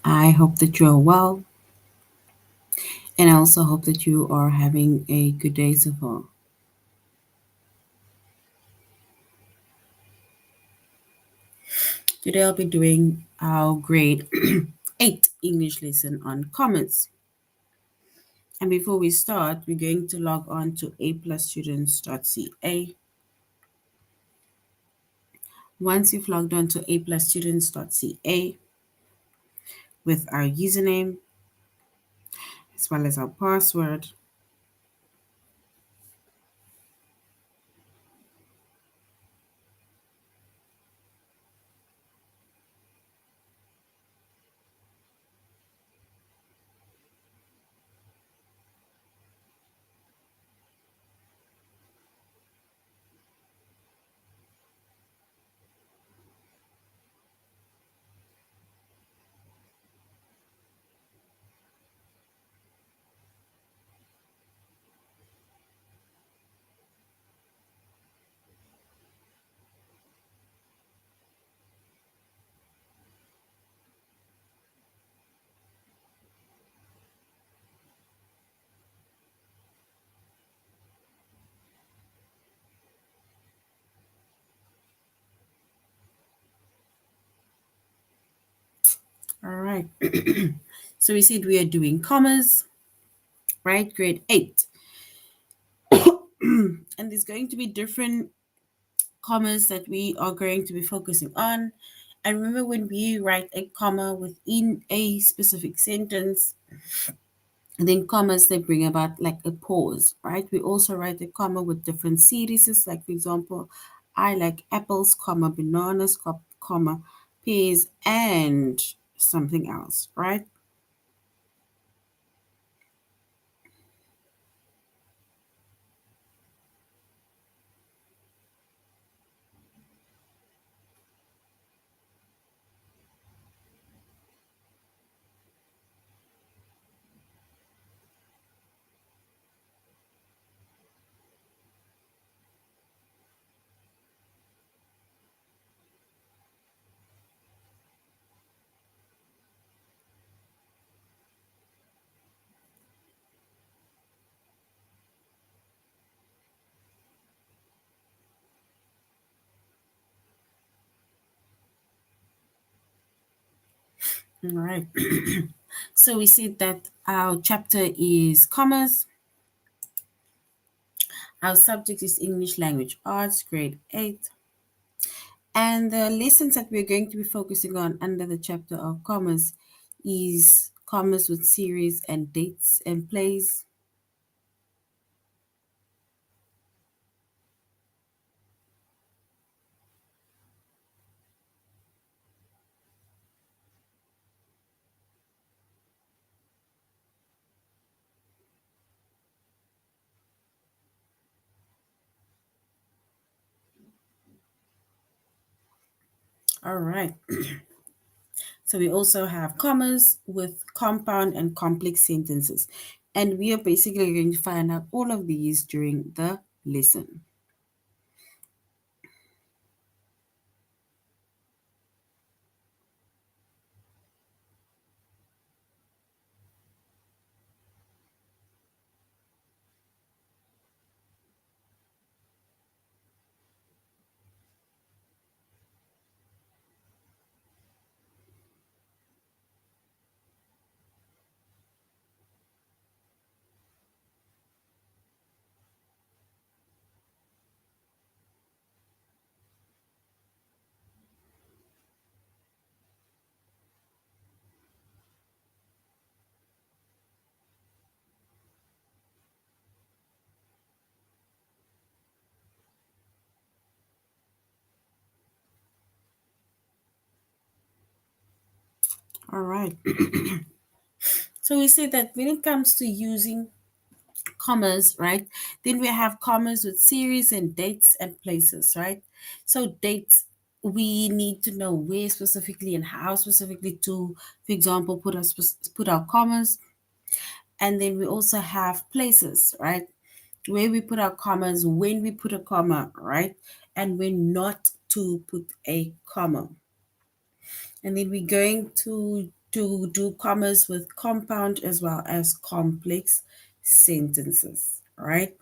I hope that you are well, and I also hope that you are having a good day so far. Today I'll be doing our grade 8 English lesson on commas. And before we start, we're going to log on to aplusstudents.ca. Once you've logged on to aplusstudents.ca with our username as well as our password, all right. So we said we are doing commas, right? Grade 8. And there's going to be different commas that we are going to be focusing on. And remember, when we write a comma within a specific sentence, then commas they bring about like a pause, right? We also write a comma with different series, like for example, I like apples, comma, bananas, comma, pears, and something else, right? All right. So we see that our chapter is commas. Our subject is English Language Arts, grade 8. And the lessons that we're going to be focusing on under the chapter of commas is commas with series and dates and plays. All right. So we also have commas with compound and complex sentences. And we are basically going to find out all of these during the lesson. All right. So we say that when it comes to using commas, right, then we have commas with series and dates and places, right? So dates, we need to know where specifically and how specifically to, for example, put our commas. And then we also have places, right, where we put our commas, when we put a comma, right, and when not to put a comma. And then we're going to to do commas with compound as well as complex sentences, right?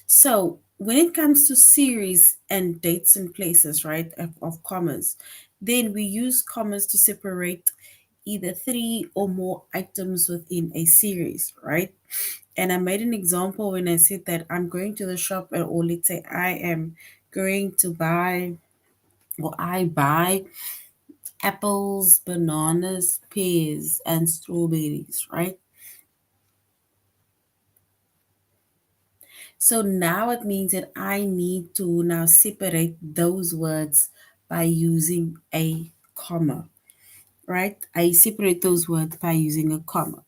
So when it comes to series and dates and places, right, of commas, then we use commas to separate either three or more items within a series, right? And I made an example when I said that I'm going to the shop, or let's say I am going to buy, or I buy apples, bananas, pears, and strawberries, right? So now it means that I need to now separate those words by using a comma, right? I separate those words by using a comma.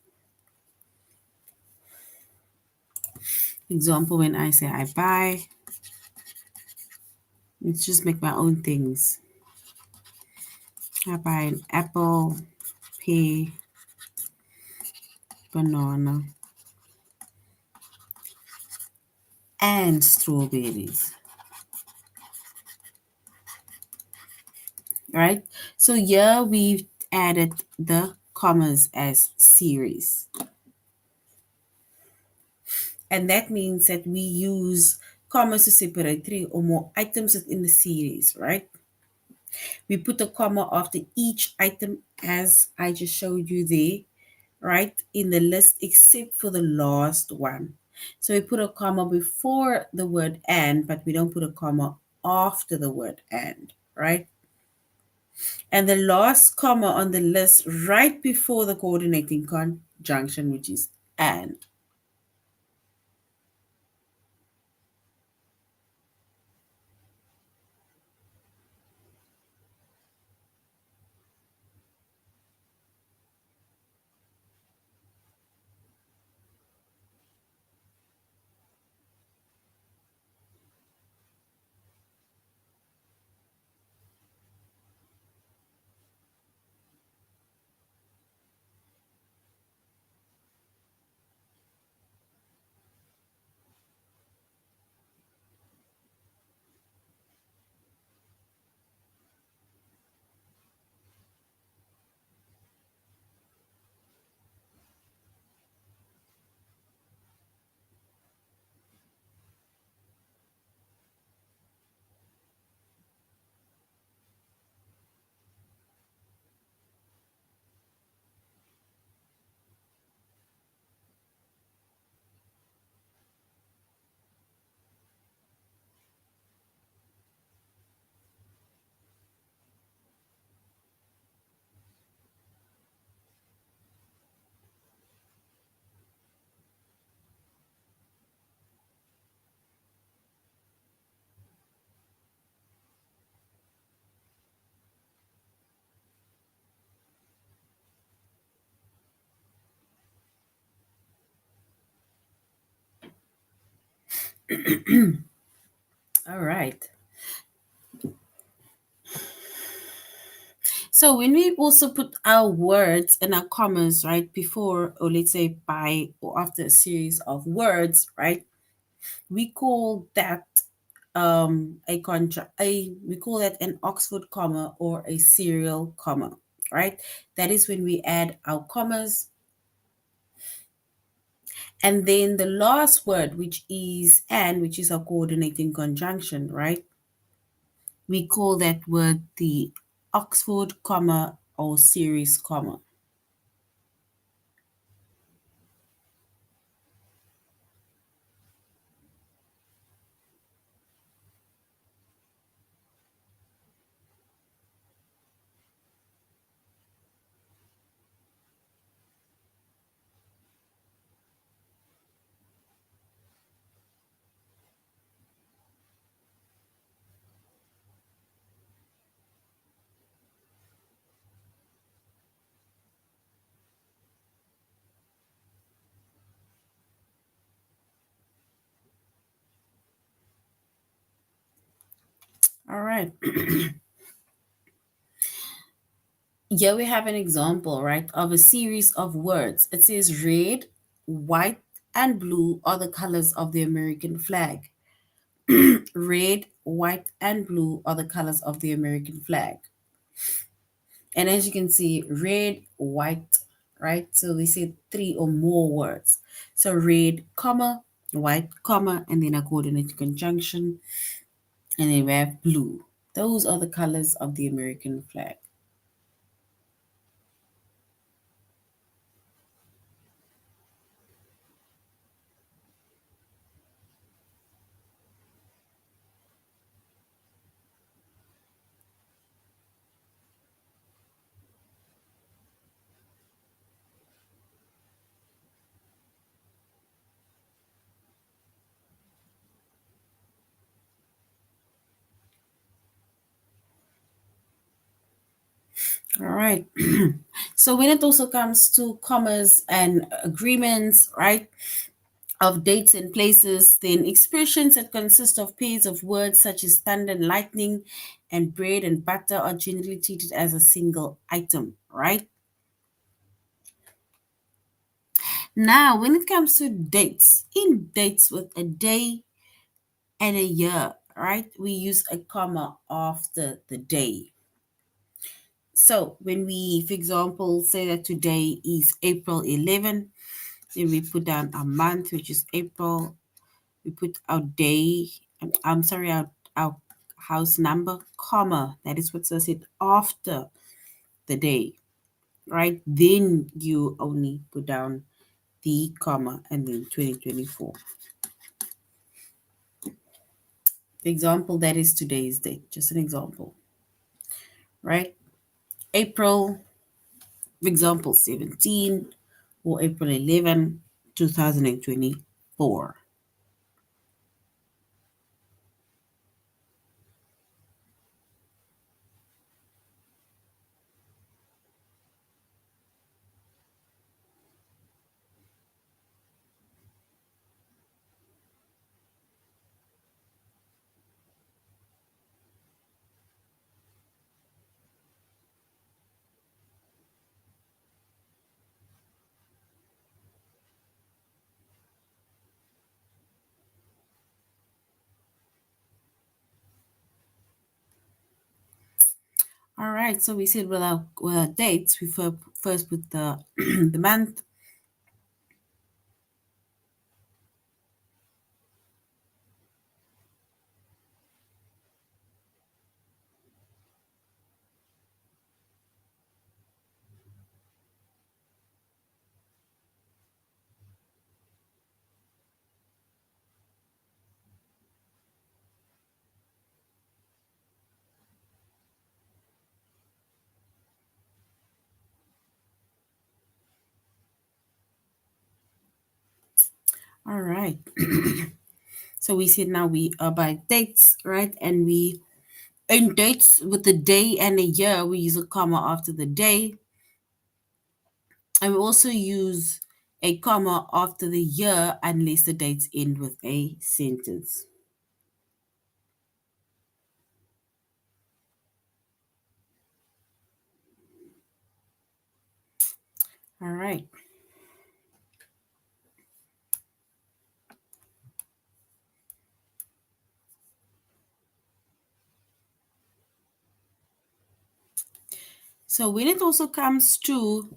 Example, when I say I buy, let's just make my own things. I buy an apple, pear, banana, and strawberries, right? So here we've added the commas as series. And that means that we use commas to separate three or more items within the series, right? We put a comma after each item as I just showed you there, right, in the list except for the last one. So we put a comma before the word and, but we don't put a comma after the word and, right? And the last comma on the list right before the coordinating conjunction, which is and. All right. So when we also put our words and our commas right before, or let's say by or after a series of words, right? We call that a we call that an Oxford comma or a serial comma, right? That is when we add our commas and then the last word, which is and, which is our coordinating conjunction, right? We call that word the Oxford comma or series comma. All right. Here we have an example, right, of a series of words. It says red, white, and blue are the colors of the American flag. Red, white, and blue are the colors of the American flag. And as you can see, red, white, right? So they say three or more words. So red, comma, white, comma, and then a coordinated conjunction. And then we have blue. Those are the colors of the American flag. All right. So when it also comes to commas and agreements, right, of dates and places, then expressions that consist of pairs of words such as thunder and lightning and bread and butter are generally treated as a single item, right? Now, when it comes to dates, in dates with a day and a year, right, we use a comma after the day. So when we, for example, say that today is April 11, then we put down a month, which is April. We put our day, I'm sorry, our house number, comma. That is what's said after the day, right? Then you only put down the comma and then 2024. The example that is today's date, just an example, right? April, for example, 17 or April 11, 2024. All right, so we said with our dates, we first put the the month. All right. So we said now we are by dates, right? And we in dates with the day and a year, we use a comma after the day. And we also use a comma after the year unless the dates end with a sentence. All right. So when it also comes to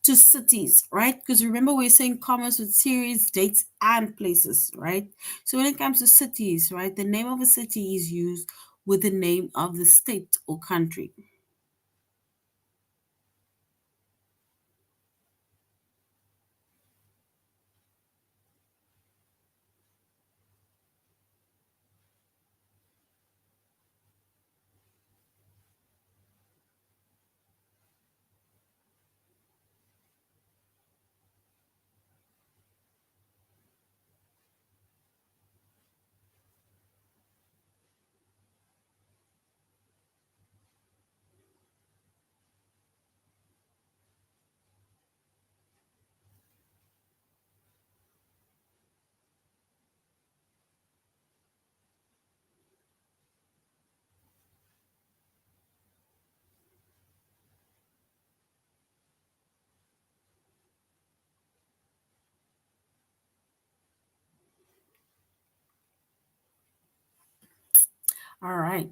cities, right? Because remember we're saying commas with series, dates, and places, right? So when it comes to cities, right, the name of a city is used with the name of the state or country. All right.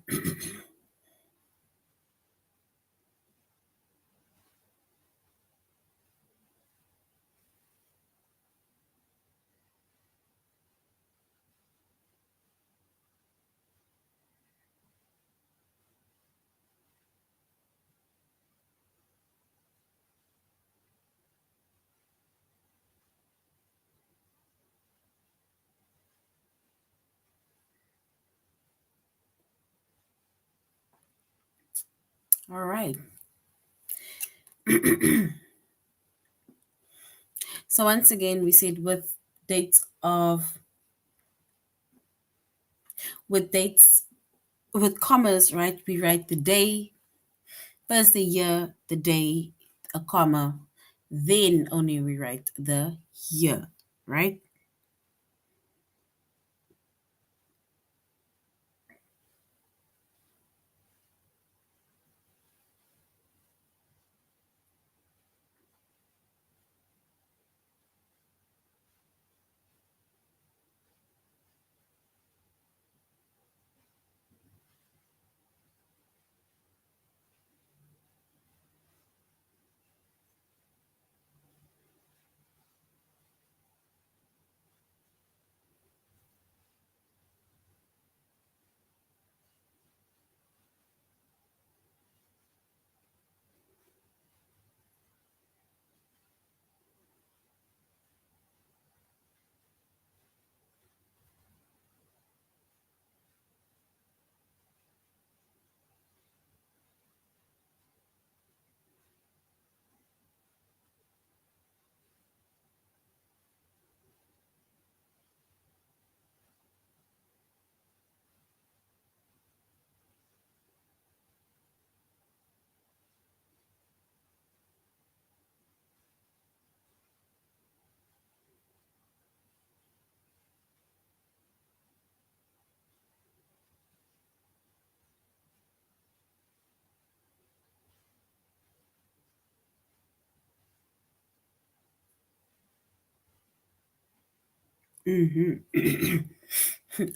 All right. So once again, we said dates of dates with commas, right? We write the day, first the year, the day, a comma, then only we write the year, right?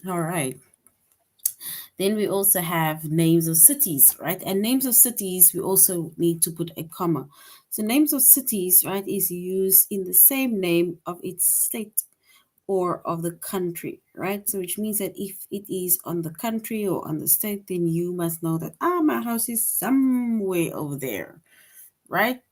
All right. Then we also have names of cities, right? And names of cities, we also need to put a comma. So names of cities, right, is used in the same name of its state or of the country, right? So which means that if it is on the country or on the state, then you must know that my house is somewhere over there, right?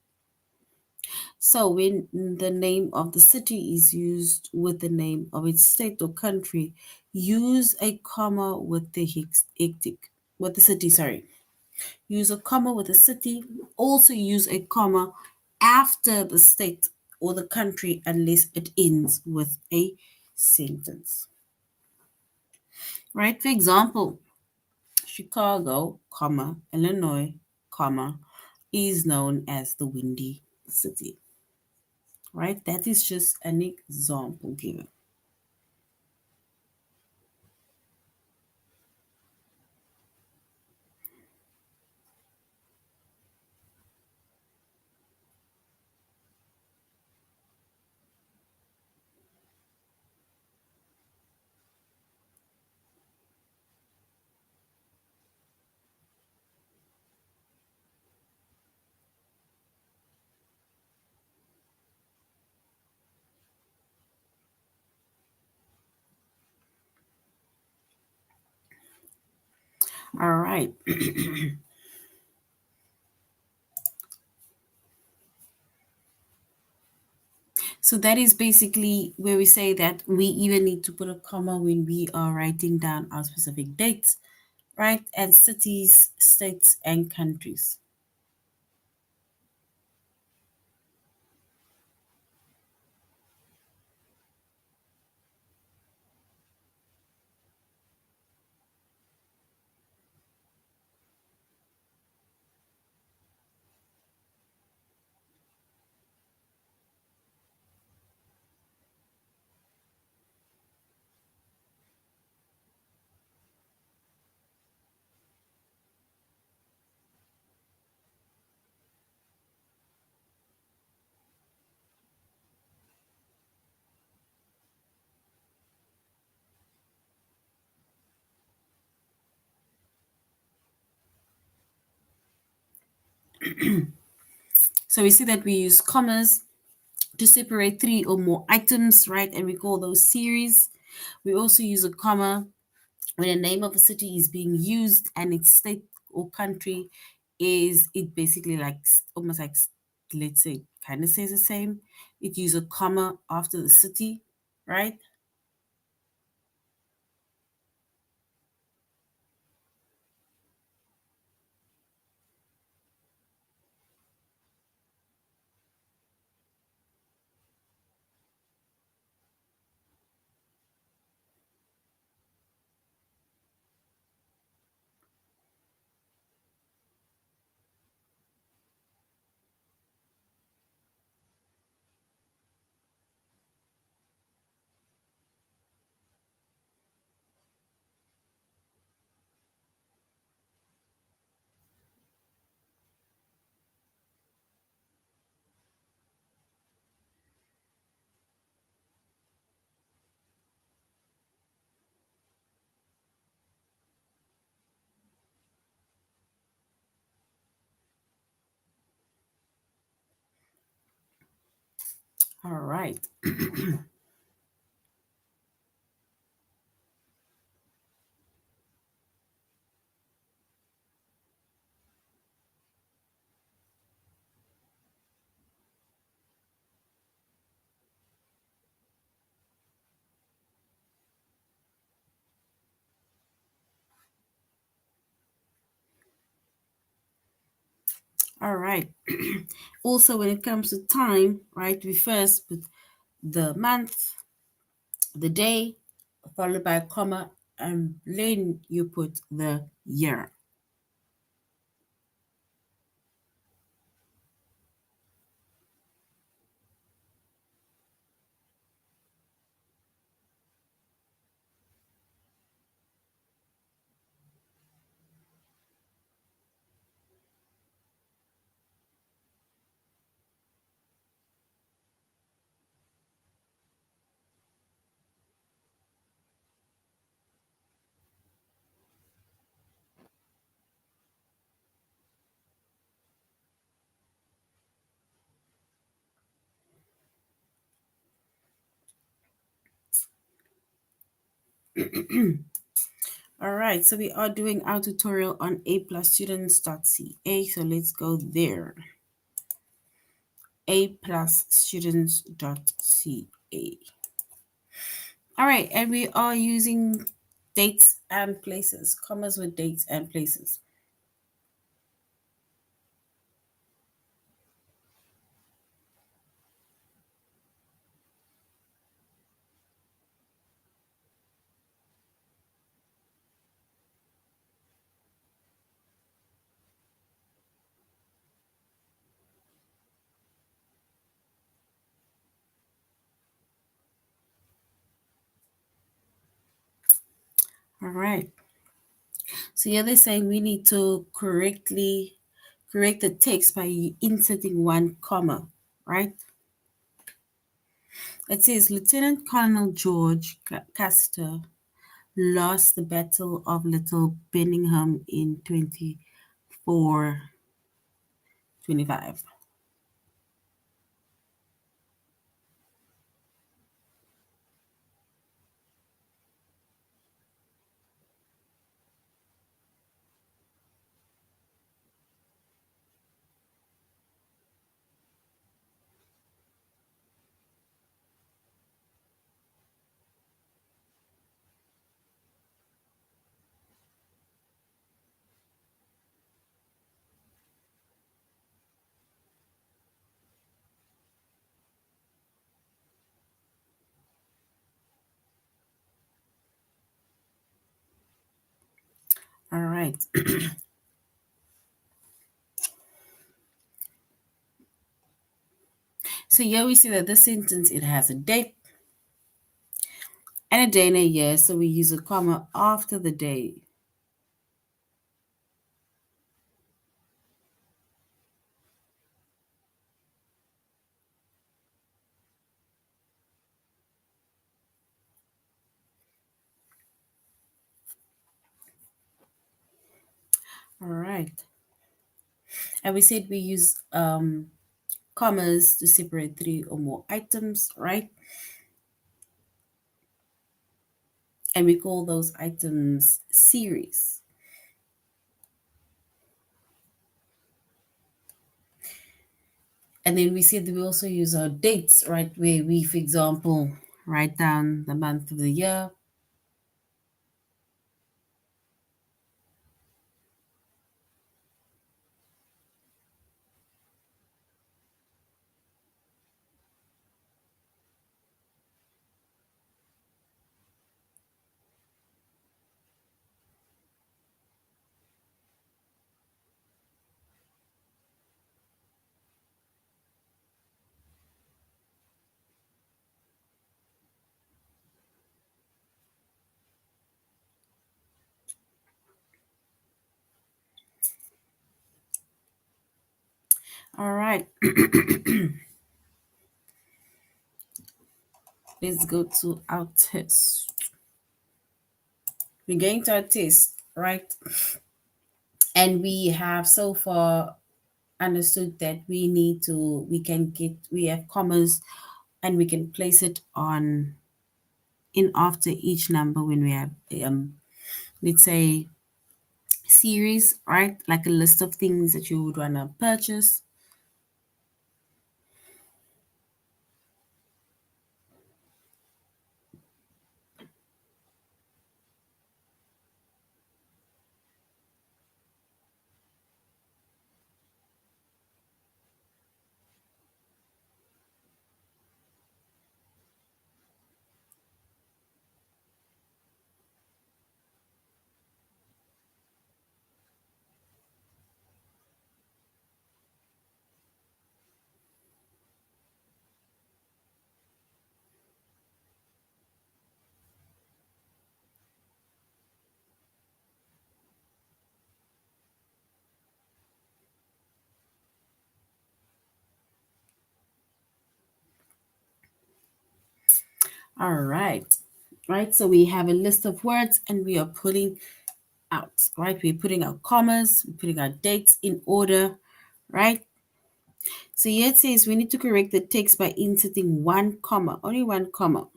So when the name of the city is used with the name of its state or country, use a comma with the hectic with the city, sorry. Use a comma with the city. Also use a comma after the state or the country unless it ends with a sentence. Right? For example, Chicago, comma, Illinois, comma, is known as the Windy City. Right? That is just an example given. All right. So that is basically where we say that we even need to put a comma when we are writing down our specific dates, right? And cities, states, and countries. So we see that we use commas to separate three or more items, right? And we call those series. We also use a comma when the name of a city is being used and its state or country is it basically like almost like let's say kind of says the same. It use a comma after the city, right? All right. All right. Also, when it comes to time, right, we first put the month, the day, followed by a comma, and then you put the year. All right, so we are doing our tutorial on aplusstudents.ca. So let's go there. aplusstudents.ca. All right, and we are using dates and places, commas with dates and places. All right. So here they're saying we need to correct the text by inserting one comma, right? It says Lieutenant Colonel George Custer lost the Battle of Little Benningham in 2425. All right. So here we see that this sentence, it has a date and a day and a year. So we use a comma after the day. All right. And we said we use commas to separate three or more items, right? And we call those items series. And then we said that we also use our dates, right? Where we, for example, write down the month of the year. All right. Let's go to our test. We're going to our test, right? And we have so far understood that we have commas and we can place it on in after each number when we have let's say series, right? Like a list of things that you would want to purchase. All right. Right. So we have a list of words and we are pulling out, right? We're putting our commas, we're putting our dates in order, right? So here it says we need to correct the text by inserting one comma, only one comma.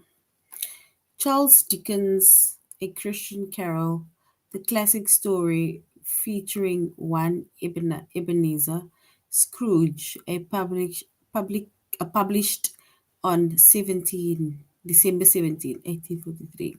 Charles Dickens, A Christian Carol, the classic story featuring one Ebenezer Scrooge, published on December 17, 1843.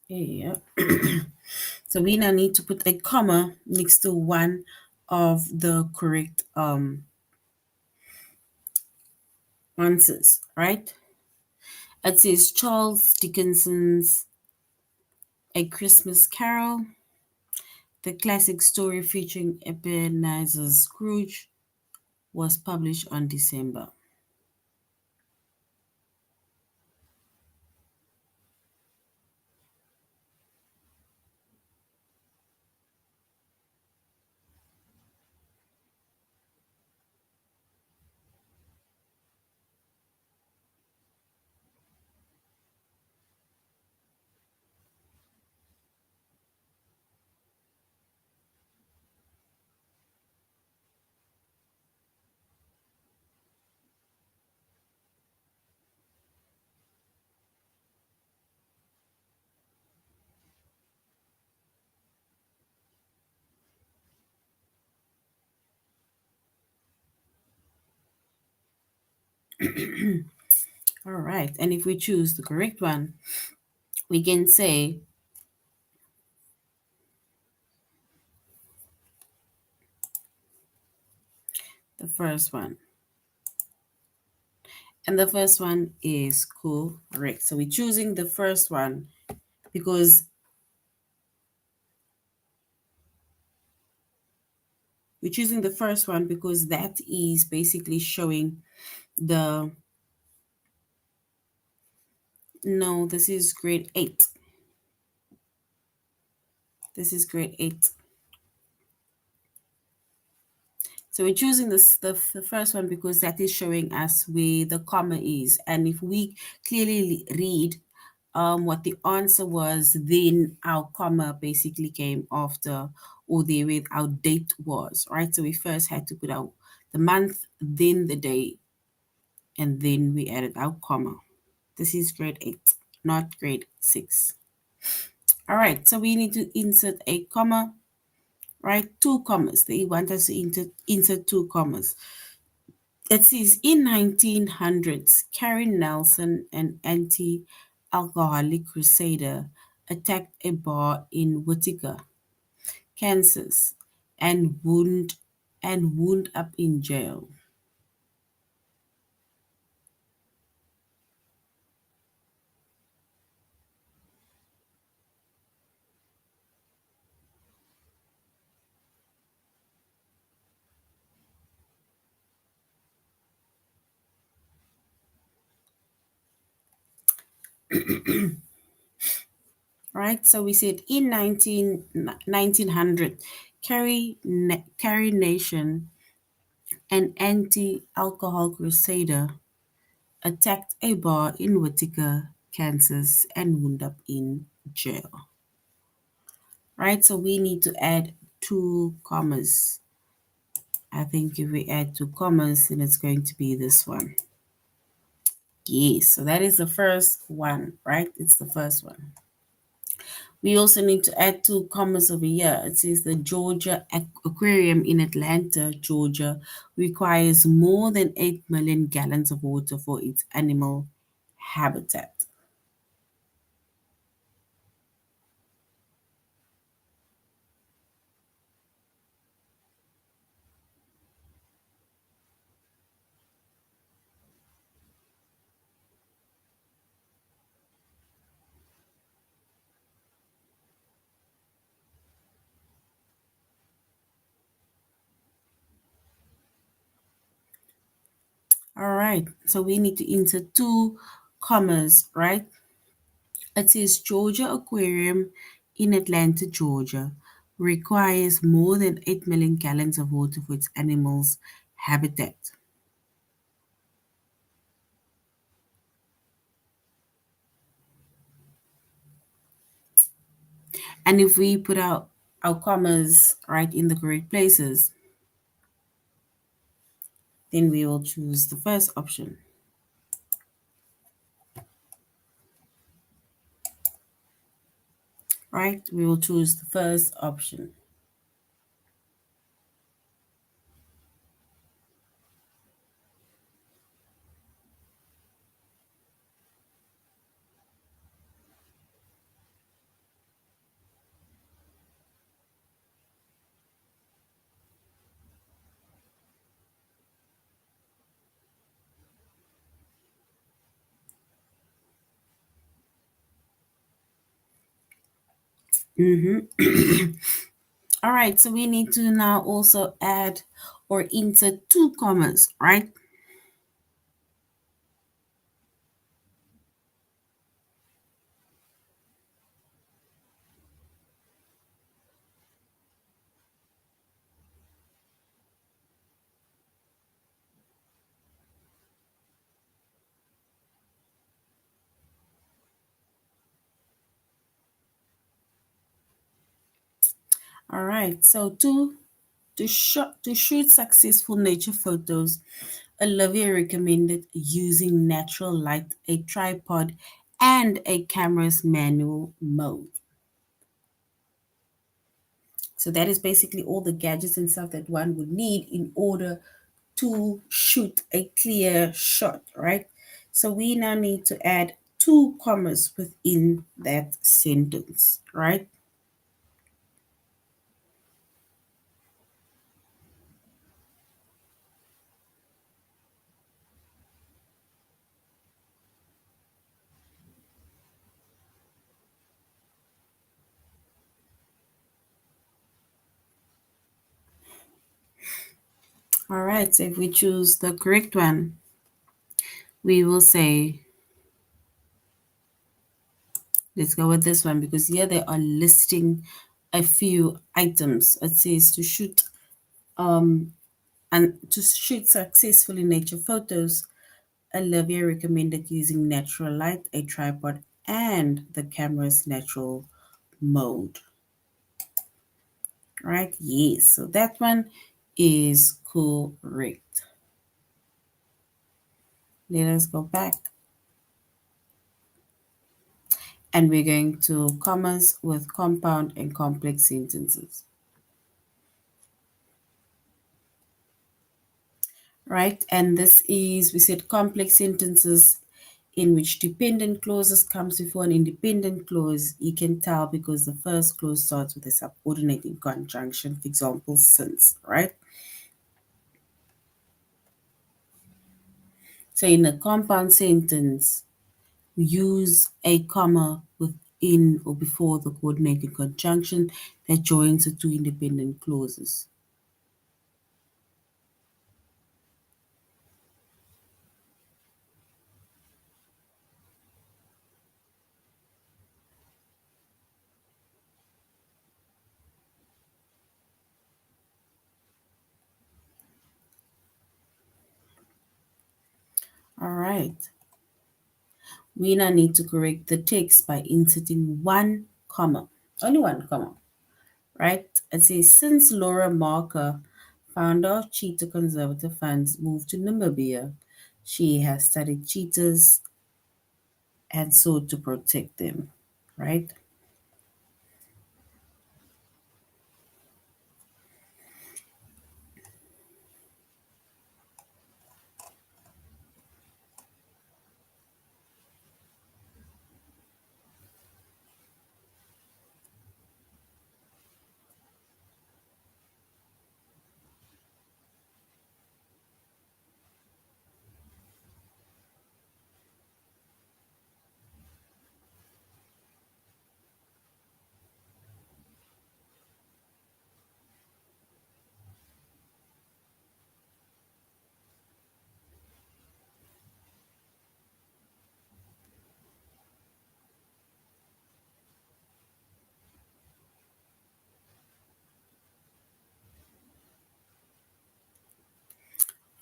Yeah. So we now need to put a comma next to one of the correct answers, right? It says Charles Dickens's A Christmas Carol, the classic story featuring Ebenezer Scrooge, was published on December. All right, and if we choose the correct one, we can say the first one. And the first one is correct. So we're choosing the first one because that is basically showing the no, this is grade 8. This is grade 8. So we're choosing the first one because that is showing us where the comma is. And if we clearly read what the answer was, then our comma basically came after or there where our date was, right? So we first had to put out the month, then the day, and then we added our comma. This is grade 8, not grade 6. All right, so we need to insert a comma, right? Two commas. They want us to insert two commas. It says in 1900s, Karen Nelson, an anti-alcoholic crusader, attacked a bar in Whitaker, Kansas, and wound up in jail. right? So we said in 1900, Carrie Nation, an anti-alcohol crusader, attacked a bar in Whitaker, Kansas, and wound up in jail. Right? So we need to add two commas. I think if we add two commas, then it's going to be this one. Yes, so that is the first one, right? It's the first one. We also need to add two commas over here. It says the Georgia Aquarium in Atlanta, Georgia, requires more than 8 million gallons of water for its animal habitat. All right, so we need to insert two commas, right? It says Georgia Aquarium in Atlanta, Georgia, requires more than 8 million gallons of water for its animals' habitat. And if we put our commas right in the correct places, then we will choose the first option, right? We will choose the first option. All right, so we need to now also add or insert two commas, right? All right, so to shoot successful nature photos, Olivia recommended using natural light, a tripod, and a camera's manual mode. So that is basically all the gadgets and stuff that one would need in order to shoot a clear shot, right? So we now need to add two commas within that sentence, right? All right, so if we choose the correct one, we will say, let's go with this one because here they are listing a few items. It says um to shoot successfully nature photos, Olivia recommended using natural light, a tripod, and the camera's natural mode. Right? Yes. So that one is correct. Let us go back and we're going to commas with compound and complex sentences. Right? And this is, we said complex sentences in which dependent clauses comes before an independent clause. You can tell because the first clause starts with a subordinating conjunction, for example, since, right? So in a compound sentence, use a comma within or before the coordinating conjunction that joins the two independent clauses. All right. We now need to correct the text by inserting one comma, only one comma, right? It says, since Laura Marker, founder of Cheetah Conservative Funds, moved to Namibia, she has studied cheetahs and sought to protect them, right?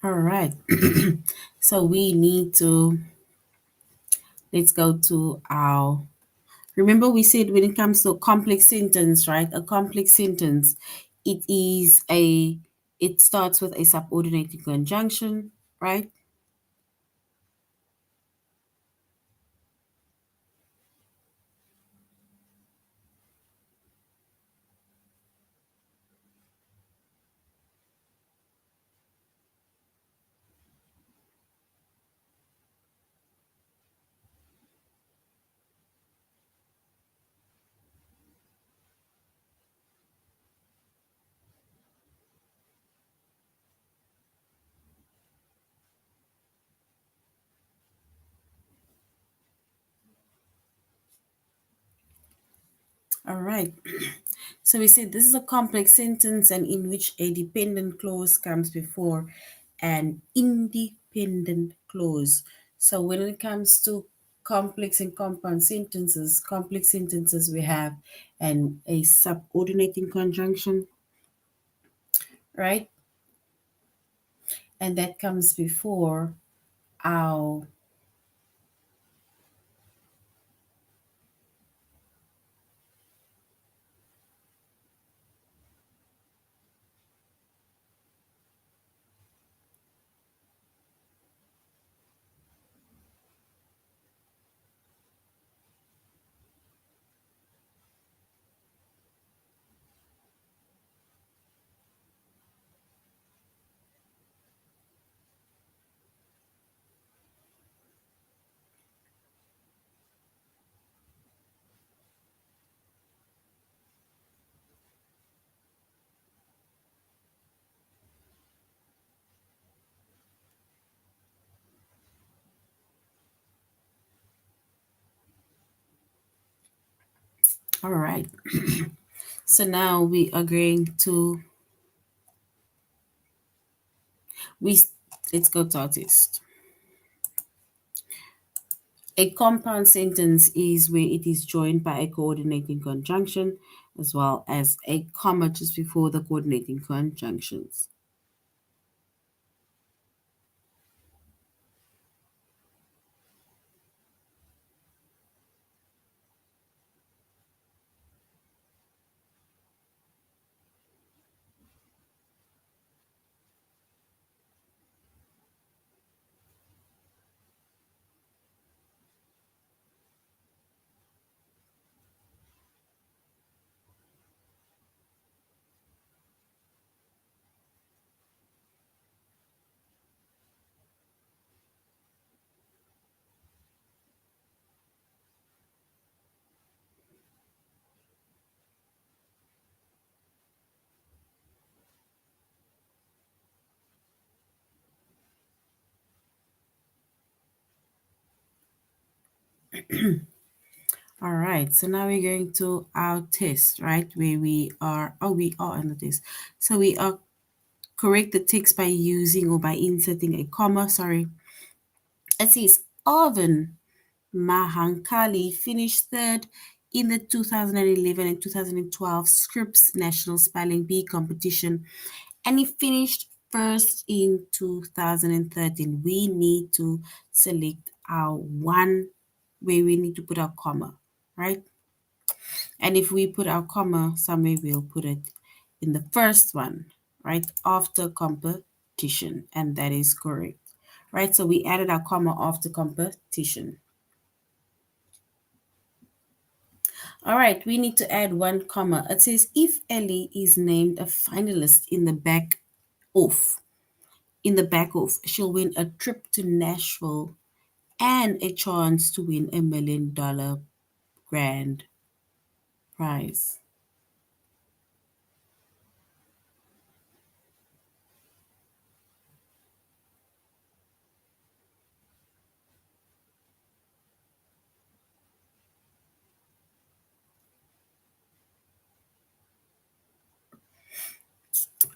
All right. So we need to, let's go to our, remember we said when it comes to a complex sentence, right? A complex sentence, it is a, it starts with a subordinating conjunction, right? All right. So we said this is a complex sentence and in which a dependent clause comes before an independent clause. So when it comes to complex and compound sentences, complex sentences we have a subordinating conjunction, right? And that comes before our, all right. So now we are going to, we, let's go to our test. A compound sentence is where it is joined by a coordinating conjunction as well as a comma just before the coordinating conjunctions. All right, so now we're going to our test, right? Where we are, oh, we are on the test. So we are correct the text by using or by inserting a comma. Sorry. It says Arvin Mahankali finished third in the 2011 and 2012 Scripps National Spelling Bee competition, and he finished first in 2013, we need to select our one where we need to put our comma, right? And if we put our comma somewhere, we'll put it in the first one, right? After competition, and that is correct, right? So we added our comma after competition. All right, we need to add one comma. It says if Ellie is named a finalist off, in the back off, she'll win a trip to Nashville and a chance to win $1 million grand prize.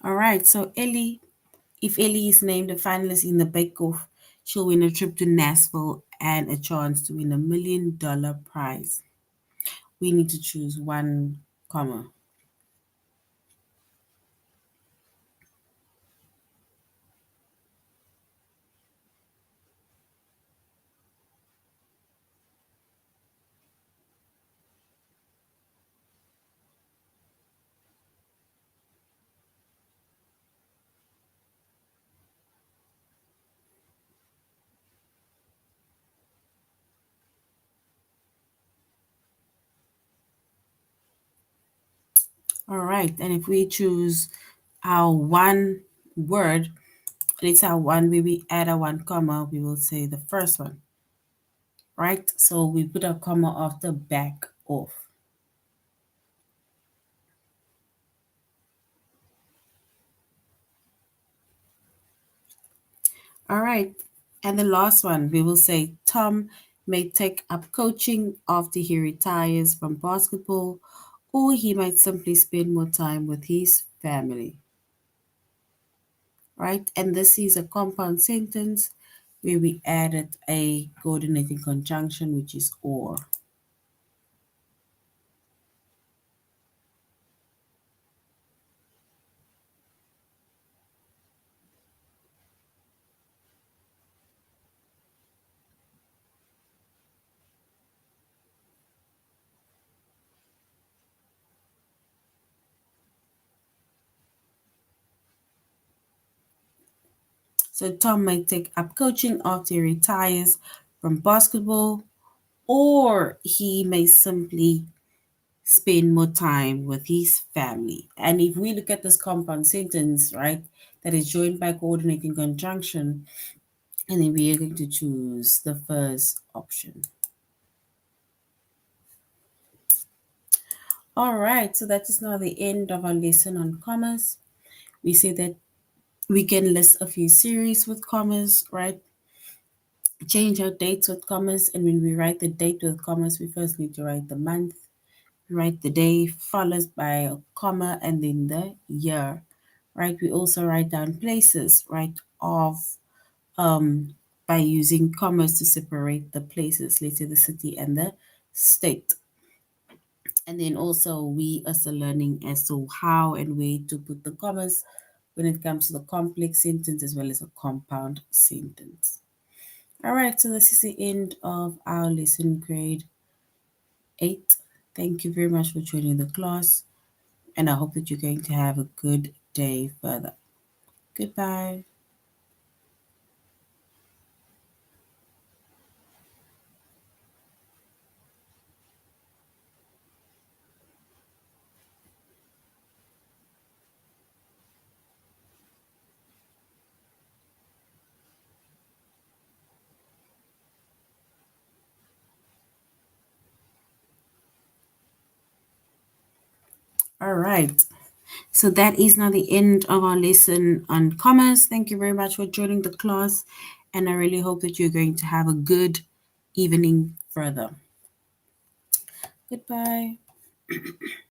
All right, so if Ellie is named a finalist in the Bake Off, she'll win a trip to Nashville and a chance to win $1 million prize. We need to choose one comma. All right, and if we choose our one word, it's our one where we add a one comma, we will say the first one, right? So we put a comma after back off. All right, and the last one, we will say Tom may take up coaching after he retires from basketball, or he might simply spend more time with his family, right? And this is a compound sentence where we added a coordinating conjunction, which is or. So Tom might take up coaching after he retires from basketball, or he may simply spend more time with his family. And if we look at this compound sentence, right, that is joined by coordinating conjunction, and then we are going to choose the first option. All right, so that is now the end of our lesson on commas. We see that we can list a few series with commas, right? Change our dates with commas, and when we write the date with commas, we first need to write the month, write the day, followed by a comma, and then the year, right? We also write down places, right, of by using commas to separate the places, let's say the city and the state. And then also we also learning as to how and where to put the commas when it comes to the complex sentence as well as a compound sentence. All right, so this is the end of our lesson grade 8. Thank you very much for joining the class, and I hope that you're going to have a good day further. Goodbye. All right. So that is now the end of our lesson on commerce. Thank you very much for joining the class, and I really hope that you're going to have a good evening further. Goodbye.